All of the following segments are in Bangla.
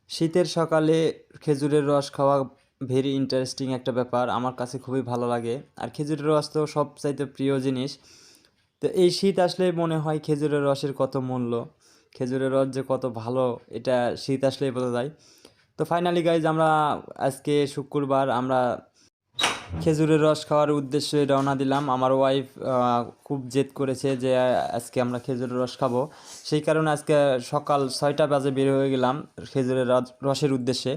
শীতের সকালে খেজুরের রস খাওয়া ভেরি ইন্টারেস্টিং একটা ব্যাপার, আমার কাছে খুবই ভালো লাগে। আর খেজুরের রস তো সবচাইতে প্রিয় জিনিস। তো এই শীত আসলেই মনে হয় খেজুরের রসের কত মূল্য, খেজুরের রস যে কত ভালো, এটা শীত আসলেই বোঝা যায়। তো ফাইনালি গাইজ, আমরা আজকে শুক্রবার, আমরা খেজুরের রস খাওয়ার উদ্দেশ্যে রওনা দিলাম। আমার ওয়াইফ খুব জেদ করেছে যে আজকে আমরা খেজুরের রস খাবো। সেই কারণে আজকে সকাল 6টা বাজে বের হয়ে গেলাম খেজুরের রসের উদ্দেশ্যে।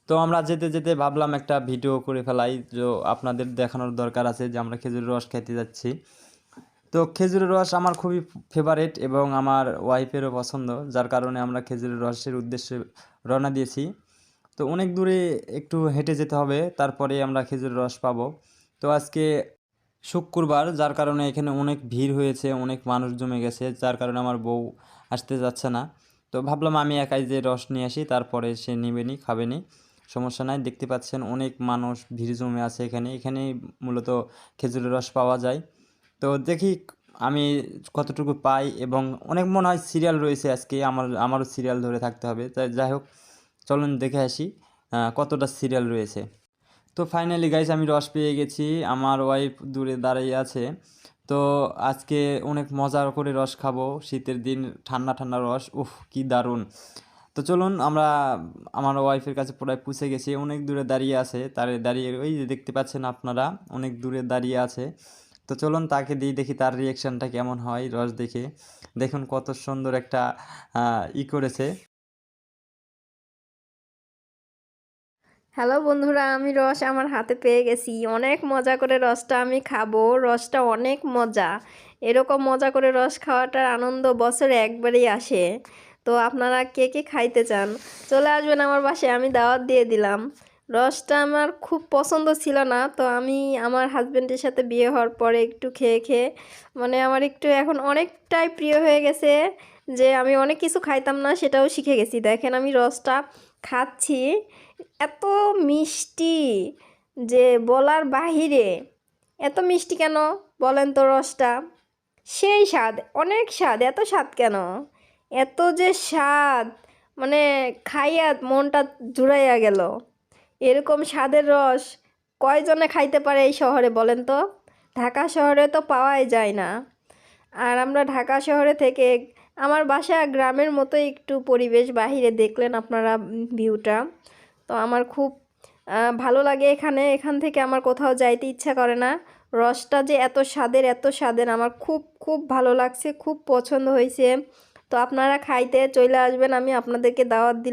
তো আমরা যেতে যেতে ভাবলাম একটা ভিডিও করে ফেলাই, যে আপনাদের দেখানোর দরকার আছে যে আমরা খেজুরের রস খেতে যাচ্ছি। তো খেজুরের রস আমার খুবই ফেভারেট এবং আমার ওয়াইফেরও পছন্দ, যার কারণে আমরা খেজুরের রসের উদ্দেশ্যে রওনা দিয়েছি। তো অনেক দূরে একটু হেঁটে যেতে হবে, তারপরে আমরা খেজুরের রস পাবো। তো আজকে শুক্রবার, যার কারণে এখানে অনেক ভিড় হয়েছে, অনেক মানুষ জমে গেছে, যার কারণে আমার বউ আসতে যাচ্ছে না। তো ভাবলাম আমি একাই যে রস নিয়ে আসি, তারপরে সে নেবেনি, খাবেনি, সমস্যা নাই। দেখতে পাচ্ছেন অনেক মানুষ ভিড় জমে আছে এখানে, এখানেই মূলত খেজুরের রস পাওয়া যায়। তো দেখি আমি কতটুকু পাই, এবং অনেক মনে হয় সিরিয়াল রয়েছে আজকে, আমারও সিরিয়াল ধরে থাকতে হবে। তাই যাই হোক, চলুন দেখে আসি কতটা সিরিয়াল রয়েছে। তো ফাইনালি গাইস, আমি রস পেয়ে গেছি, আমার ওয়াইফ দূরে দাঁড়িয়ে আছে। তো আজকে অনেক মজা করে রস খাবো, শীতের দিন, ঠান্ডা ঠান্ডা রস, উফ কি দারুণ। তো চলুন, আমরা আমার ওয়াইফের কাছে প্রায় পৌঁছে গেছি, অনেক দূরে দাঁড়িয়ে আছে, তার দাঁড়িয়ে ওই যে দেখতে পাচ্ছেন আপনারা, অনেক দূরে দাঁড়িয়ে আছে। তো চলুন তাকে দিই, দেখি তার রিয়াকশানটা কেমন হয় রস দেখে। দেখুন কত সুন্দর একটা করেছে। হ্যালো বন্ধুরা, আমি রস আমার হাতে পেয়ে গেছি। অনেক মজা করে রসটা আমি খাবো। রসটা অনেক মজা। এরকম মজা করে রস খাওয়াটার আনন্দ বছরে একবারই আসে। তো আপনারা কে কে খাইতে চান চলে আসবেন আমার বাসায়, আমি দাওয়াত দিয়ে দিলাম। রসটা আমার খুব পছন্দ ছিল না, তো আমি আমার হাজব্যান্ডের সাথে বিয়ে হওয়ার পরে একটু খেয়ে খেয়ে মানে আমার একটু এখন অনেকটাই প্রিয় হয়ে গেছে, যে আমি অনেক কিছু খাইতাম না সেটাও শিখে গেছি। দেখেন আমি রসটা খাচ্ছি, এত মিষ্টি যে বলার বাহিরে। এত মিষ্টি কেন বলেন তো? রসটা সেই স্বাদ, অনেক স্বাদ। এত স্বাদ কেন? এত যে স্বাদ, মানে খাইয়া মনটা জুড়াইয়া গেল। এরকম স্বাদের রস কয়জনে খাইতে পারে এই শহরে বলেন তো? ঢাকা শহরে তো পাওয়াই যায় না। আর আমরা ঢাকা শহরে থেকে, আমার বাসা গ্রামের মতো একটু পরিবেশ, বাহিরে দেখলেন আপনারা ভিউটা। তো আমার খুব ভালো লাগে এখানে। এখান থেকে আমার কোথাও যাইতে ইচ্ছা করে না। রসটা যে এত স্বাদের, এত স্বাদের, আমার খুব খুব ভালো লাগছে, খুব পছন্দ হয়েছে। তো আপনারা খাইতে চলে আসবেন, আমি আপনাদেরকে দাওয়াত দিলাম।